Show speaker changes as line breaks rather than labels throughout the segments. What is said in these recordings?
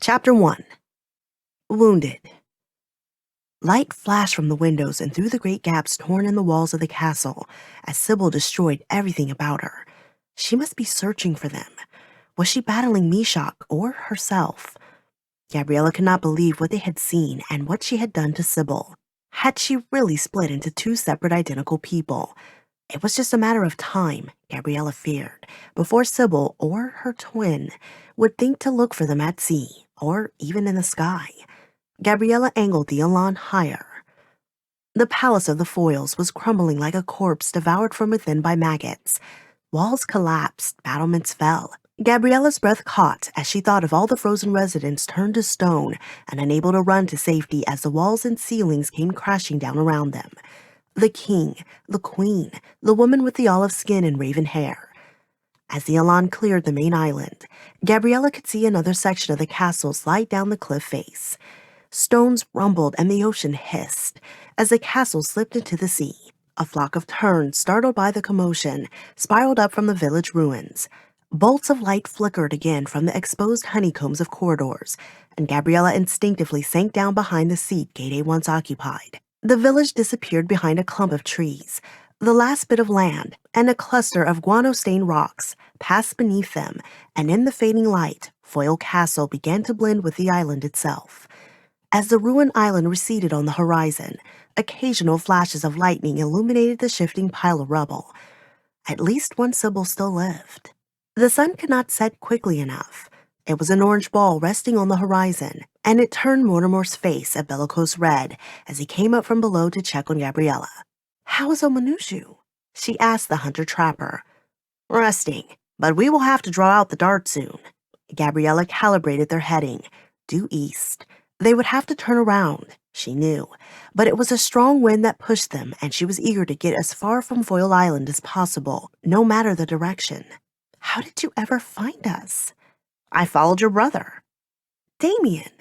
Chapter 1. Wounded. Light flashed from the windows and through the great gaps torn in the walls of the castle as Sybil destroyed everything about her. She must be searching for them. Was she battling Meshach or herself? Gabriella could not believe what they had seen and what she had done to Sybil. Had she really split into two separate identical people? It was just a matter of time, Gabriella feared, before Sybil or her twin would think to look for them at sea or even in the sky. Gabriella angled the elan higher. The palace of the Foyles was crumbling like a corpse devoured from within by maggots. Walls collapsed, battlements fell. Gabriella's breath caught as she thought of all the frozen residents turned to stone and unable to run to safety as the walls and ceilings came crashing down around them. The king, the queen, the woman with the olive skin and raven hair. As the elan cleared the main island, Gabriella could see another section of the castle slide down the cliff face. Stones rumbled and the ocean hissed as the castle slipped into the sea. A flock of terns, startled by the commotion, spiraled up from the village ruins. Bolts of light flickered again from the exposed honeycombs of corridors, and Gabriella instinctively sank down behind the seat Gade once occupied. The village disappeared behind a clump of trees. The last bit of land and a cluster of guano-stained rocks passed beneath them, and in the fading light, Foyle Castle began to blend with the island itself. As the ruined island receded on the horizon, occasional flashes of lightning illuminated the shifting pile of rubble. At least one Sybil still lived. The sun could not set quickly enough. It was an orange ball resting on the horizon, and it turned Mortimer's face a bellicose red as he came up from below to check on Gabriella. "How is Omanushu?" she asked the hunter-trapper. "Resting, but we will have to draw out the dart soon." Gabriella calibrated their heading, due east. They would have to turn around, she knew, but it was a strong wind that pushed them, and she was eager to get as far from Foyle Island as possible, no matter the direction. "How did you ever find us?" "I followed your brother." "Dameon?"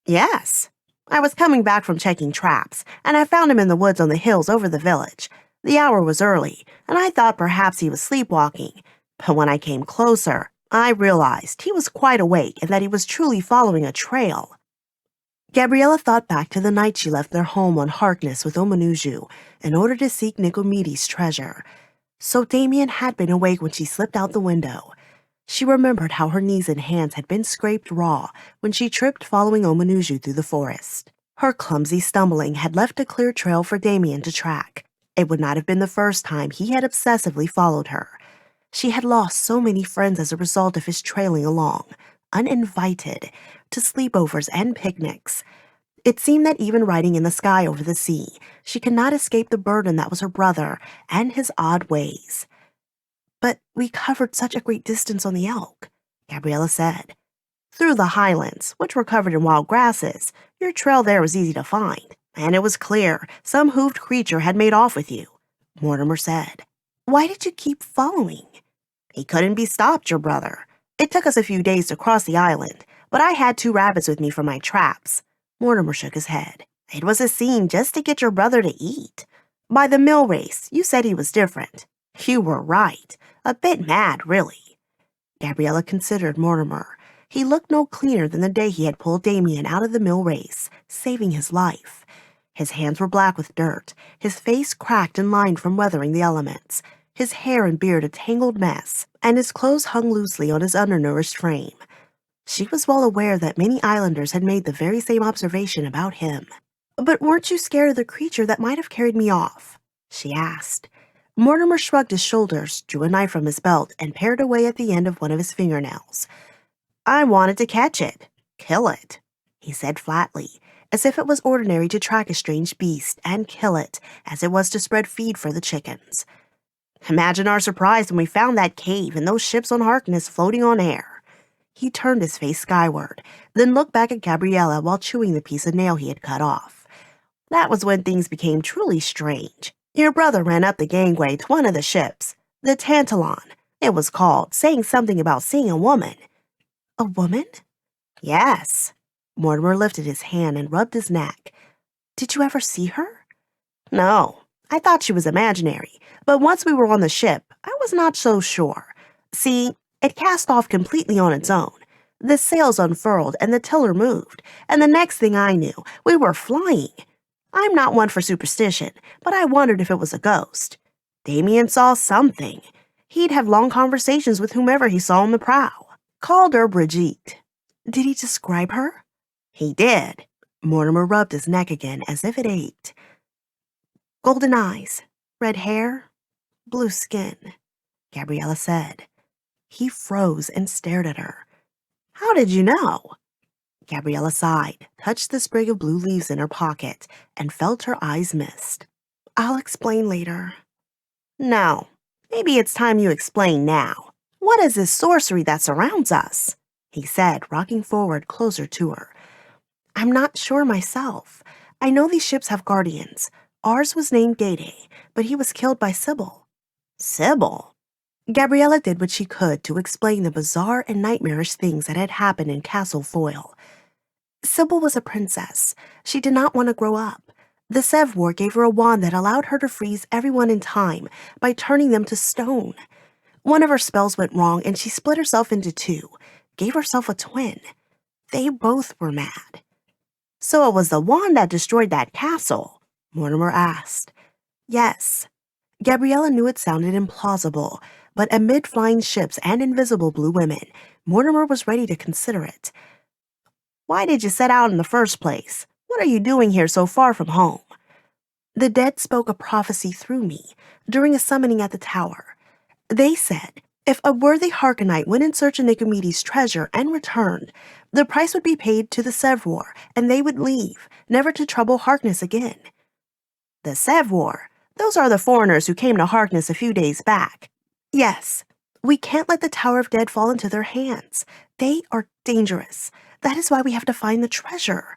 "Yes. I was coming back from checking traps, and I found him in the woods on the hills over the village. The hour was early, and I thought perhaps he was sleepwalking. But when I came closer, I realized he was quite awake and that he was truly following a trail." Gabriella thought back to the night she left their home on Harkness with Omanushu in order to seek Nicomedes' treasure. So Dameon had been awake when she slipped out the window. She remembered how her knees and hands had been scraped raw when she tripped following Omanushu through the forest. Her clumsy stumbling had left a clear trail for Dameon to track. It would not have been the first time he had obsessively followed her. She had lost so many friends as a result of his trailing along, uninvited, to sleepovers and picnics. It seemed that even riding in the sky over the sea, she could not escape the burden that was her brother and his odd ways. "But we covered such a great distance on the elk," Gabriella said. "Through the highlands, which were covered in wild grasses. Your trail there was easy to find, and it was clear some hoofed creature had made off with you," Mortimer said. "Why did you keep following?" "He couldn't be stopped, your brother. It took us a few days to cross the island, but I had 2 rabbits with me for my traps." Mortimer shook his head. "It was a scene just to get your brother to eat. By the mill race, you said he was different. You were right. A bit mad, really." Gabriella considered Mortimer. He looked no cleaner than the day he had pulled Dameon out of the mill race, saving his life. His hands were black with dirt, his face cracked and lined from weathering the elements, his hair and beard a tangled mess, and his clothes hung loosely on his undernourished frame. She was well aware that many islanders had made the very same observation about him. "But weren't you scared of the creature that might have carried me off?" she asked. Mortimer shrugged his shoulders, drew a knife from his belt, and pared away at the end of one of his fingernails. "I wanted to catch it, kill it," he said flatly, as if it was ordinary to track a strange beast and kill it as it was to spread feed for the chickens. "Imagine our surprise when we found that cave and those ships on Harkness floating on air." He turned his face skyward, then looked back at Gabriella while chewing the piece of nail he had cut off. "That was when things became truly strange. Your brother ran up the gangway to one of the ships, the Tantalon, it was called, saying something about seeing a woman." "A woman?" "Yes." Mortimer lifted his hand and rubbed his neck. "Did you ever see her?" "No. I thought she was imaginary, but once we were on the ship, I was not so sure. See, it cast off completely on its own. The sails unfurled and the tiller moved, and the next thing I knew, we were flying. I'm not one for superstition, but I wondered if it was a ghost. Dameon saw something. He'd have long conversations with whomever he saw on the prow. Called her Brigitte. Did he describe her? He did. Mortimer rubbed his neck again as if it ached. Golden eyes, red hair, blue skin, Gabriella said. He froze and stared at her. How did you know? Gabriella sighed, touched the sprig of blue leaves in her pocket, and felt her eyes mist. I'll explain later. No, maybe it's time you explain now. What is this sorcery that surrounds us? He said, rocking forward closer to her. I'm not sure myself. I know these ships have guardians. Ours was named Gayday, but he was killed by Sybil. Sybil? Gabriella did what she could to explain the bizarre and nightmarish things that had happened in Castle Foyle. Sybil was a princess. She did not want to grow up. The Sevwar gave her a wand that allowed her to freeze everyone in time by turning them to stone. One of her spells went wrong and she split herself into two, gave herself a twin. They both were mad. So it was the wand that destroyed that castle? Mortimer asked. Yes. Gabriella knew it sounded implausible, but amid flying ships and invisible blue women, Mortimer was ready to consider it. Why did you set out in the first place? What are you doing here so far from home? The dead spoke a prophecy through me during a summoning at the tower. They said, if a worthy Harkonite went in search of Nicomedes' treasure and returned, the price would be paid to the Sevwar, and they would leave, never to trouble Harkness again. The Sevwar? Those are the foreigners who came to Harkness a few days back. Yes, we can't let the Tower of Dead fall into their hands. They are dangerous. That is why we have to find the treasure.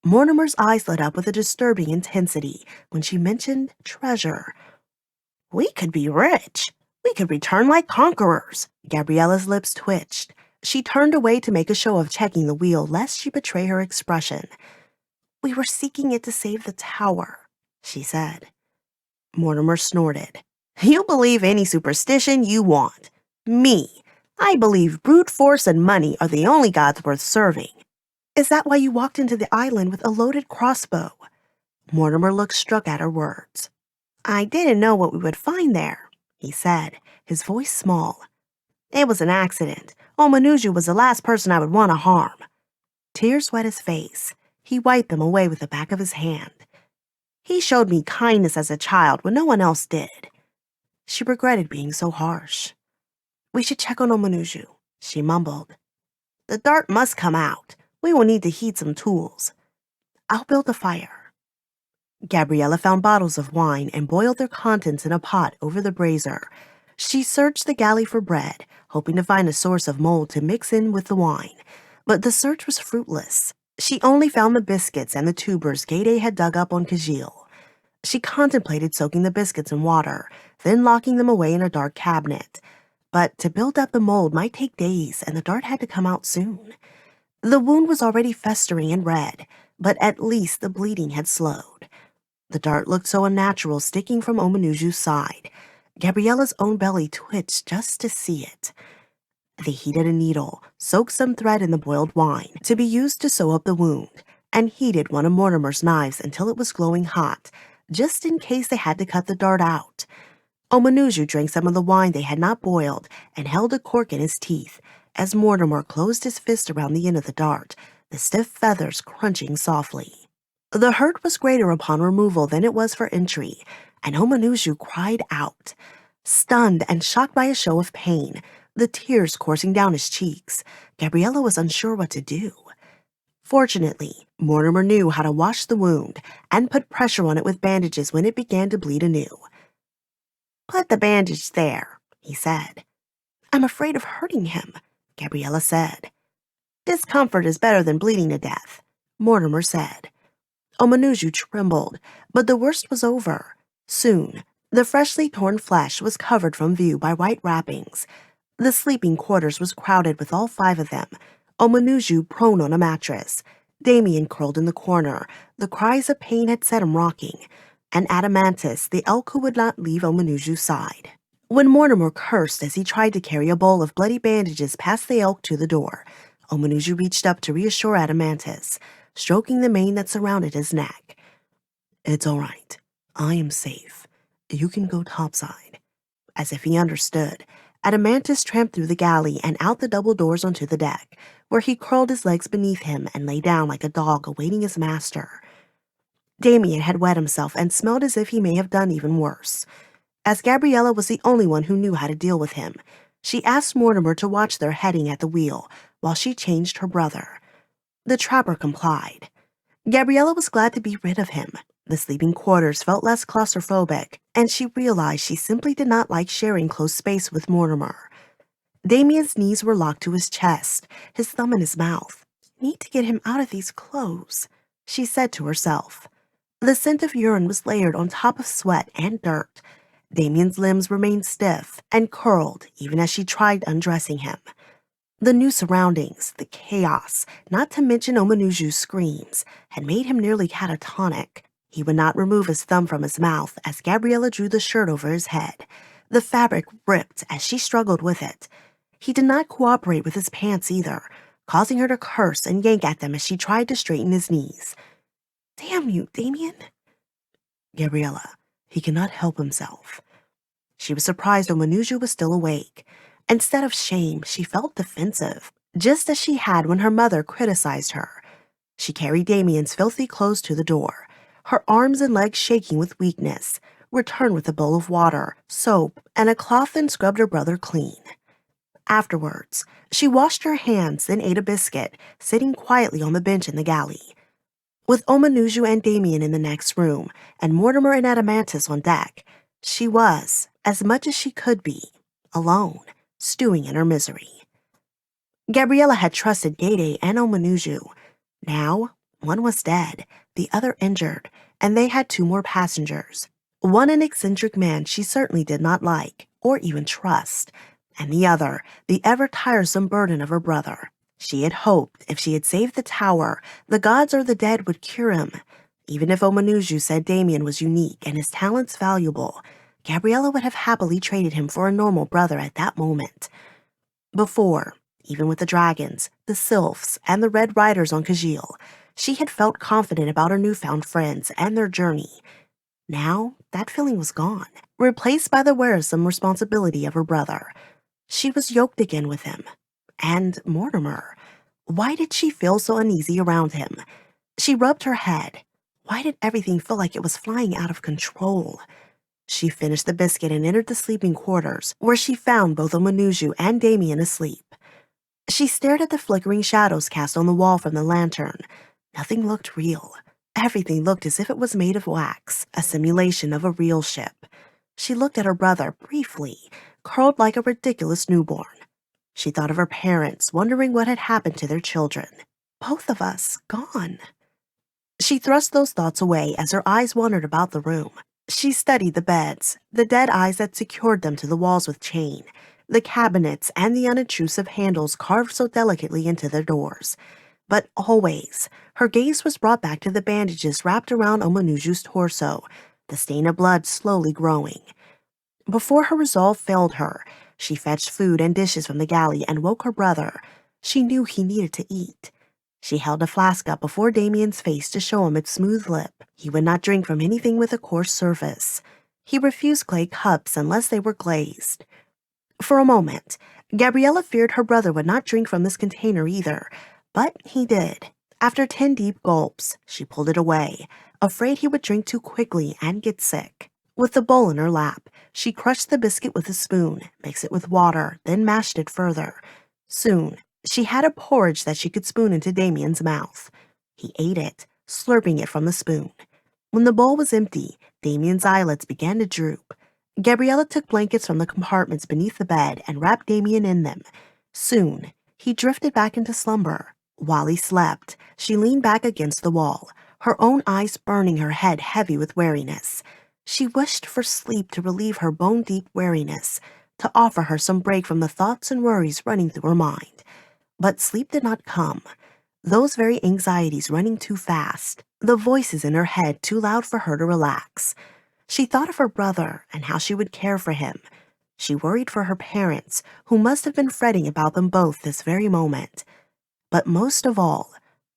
Mortimer's eyes lit up with a disturbing intensity when she mentioned treasure. We could be rich. We could return like conquerors. Gabriella's lips twitched. She turned away to make a show of checking the wheel lest she betray her expression. We were seeking it to save the tower, she said. Mortimer snorted. You believe any superstition you want. Me, I believe brute force and money are the only gods worth serving. Is that why you walked into the island with a loaded crossbow? Mortimer looked struck at her words. I didn't know what we would find there, he said, his voice small. It was an accident. Omanuju was the last person I would want to harm. Tears wet his face. He wiped them away with the back of his hand. He showed me kindness as a child when no one else did. She regretted being so harsh. We should check on Omanuju, she mumbled. The dart must come out. We will need to heat some tools. I'll build a fire. Gabriella found bottles of wine and boiled their contents in a pot over the brazier. She searched the galley for bread, hoping to find a source of mold to mix in with the wine. But the search was fruitless. She only found the biscuits and the tubers Gayday had dug up on Kajil. She contemplated soaking the biscuits in water, then locking them away in a dark cabinet. But to build up the mold might take days, and the dart had to come out soon. The wound was already festering and red, but at least the bleeding had slowed. The dart looked so unnatural sticking from Omanuju's side. Gabriella's own belly twitched just to see it. They heated a needle, soaked some thread in the boiled wine to be used to sew up the wound, and heated one of Mortimer's knives until it was glowing hot, just in case they had to cut the dart out. Omanuju drank some of the wine they had not boiled and held a cork in his teeth as Mortimer closed his fist around the end of the dart, the stiff feathers crunching softly. The hurt was greater upon removal than it was for entry, and Omanuju cried out. Stunned and shocked by a show of pain, the tears coursing down his cheeks, Gabriella was unsure what to do. Fortunately, Mortimer knew how to wash the wound and put pressure on it with bandages when it began to bleed anew. Put the bandage there, he said. I'm afraid of hurting him, Gabriella said. Discomfort is better than bleeding to death, Mortimer said. Omanuju trembled, but the worst was over. Soon, the freshly torn flesh was covered from view by white wrappings. The sleeping quarters was crowded with all 5 of them, Omanuju prone on a mattress, Dameon curled in the corner. The cries of pain had set him rocking, and Adamantus, the elk who would not leave Omanuju's side. When Mortimer cursed as he tried to carry a bowl of bloody bandages past the elk to the door, Omanuju reached up to reassure Adamantis, stroking the mane that surrounded his neck. It's all right. I am safe. You can go topside. As if he understood, Adamantis tramped through the galley and out the double doors onto the deck, where he curled his legs beneath him and lay down like a dog awaiting his master. Dameon had wet himself and smelled as if he may have done even worse. As Gabriella was the only one who knew how to deal with him, she asked Mortimer to watch their heading at the wheel while she changed her brother. The trapper complied. Gabriella was glad to be rid of him. The sleeping quarters felt less claustrophobic, and she realized she simply did not like sharing close space with Mortimer. Dameon's knees were locked to his chest, his thumb in his mouth. Need to get him out of these clothes, she said to herself. The scent of urine was layered on top of sweat and dirt. Dameon's limbs remained stiff and curled even as she tried undressing him. The new surroundings, the chaos, not to mention Omanuju's screams, had made him nearly catatonic. He would not remove his thumb from his mouth as Gabriella drew the shirt over his head. The fabric ripped as she struggled with it. He did not cooperate with his pants either, causing her to curse and yank at them as she tried to straighten his knees. Damn you, Dameon. Gabriella, he cannot help himself. She was surprised Omanuju was still awake. Instead of shame, she felt defensive, just as she had when her mother criticized her. She carried Dameon's filthy clothes to the door, her arms and legs shaking with weakness, returned with a bowl of water, soap, and a cloth and scrubbed her brother clean. Afterwards, she washed her hands, then ate a biscuit, sitting quietly on the bench in the galley. With Omanuju and Dameon in the next room, and Mortimer and Adamantis on deck, she was, as much as she could be, alone, stewing in her misery. Gabriella had trusted Gede and Omanuju. Now, one was dead, the other injured, and they had two more passengers. One an eccentric man she certainly did not like, or even trust, and the other, the ever-tiresome burden of her brother. She had hoped if she had saved the tower, the gods or the dead would cure him. Even if Omanuju said Dameon was unique and his talents valuable, Gabriella would have happily traded him for a normal brother at that moment. Before, even with the dragons, the sylphs, and the Red Riders on Kajil, she had felt confident about her newfound friends and their journey. Now, that feeling was gone, replaced by the wearisome responsibility of her brother. She was yoked again with him. And Mortimer. Why did she feel so uneasy around him? She rubbed her head. Why did everything feel like it was flying out of control? She finished the biscuit and entered the sleeping quarters, where she found both Omanuju and Dameon asleep. She stared at the flickering shadows cast on the wall from the lantern. Nothing looked real. Everything looked as if it was made of wax, a simulation of a real ship. She looked at her brother briefly, curled like a ridiculous newborn. She thought of her parents, wondering what had happened to their children. Both of us, gone. She thrust those thoughts away as her eyes wandered about the room. She studied the beds, the dead eyes that secured them to the walls with chain, the cabinets and the unobtrusive handles carved so delicately into their doors. But always, her gaze was brought back to the bandages wrapped around Omanuju's torso, the stain of blood slowly growing. Before her resolve failed her, she fetched food and dishes from the galley and woke her brother. She knew he needed to eat. She held a flask up before Dameon's face to show him its smooth lip. He would not drink from anything with a coarse surface. He refused clay cups unless they were glazed. For a moment, Gabriella feared her brother would not drink from this container either, but he did. After 10 deep gulps, she pulled it away, afraid he would drink too quickly and get sick. With the bowl in her lap, she crushed the biscuit with a spoon, mixed it with water, then mashed it further. Soon, she had a porridge that she could spoon into Dameon's mouth. He ate it, slurping it from the spoon. When the bowl was empty, Dameon's eyelids began to droop. Gabriella took blankets from the compartments beneath the bed and wrapped Dameon in them. Soon, he drifted back into slumber. While he slept, she leaned back against the wall, her own eyes burning, her head heavy with weariness. She wished for sleep to relieve her bone-deep weariness, to offer her some break from the thoughts and worries running through her mind. But sleep did not come. Those very anxieties running too fast, the voices in her head too loud for her to relax. She thought of her brother and how she would care for him. She worried for her parents, who must have been fretting about them both this very moment. But most of all,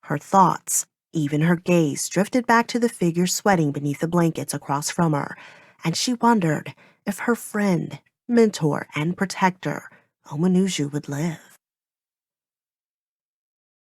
her thoughts, even her gaze, drifted back to the figure sweating beneath the blankets across from her, and she wondered if her friend, mentor, and protector, Omanuju, would live.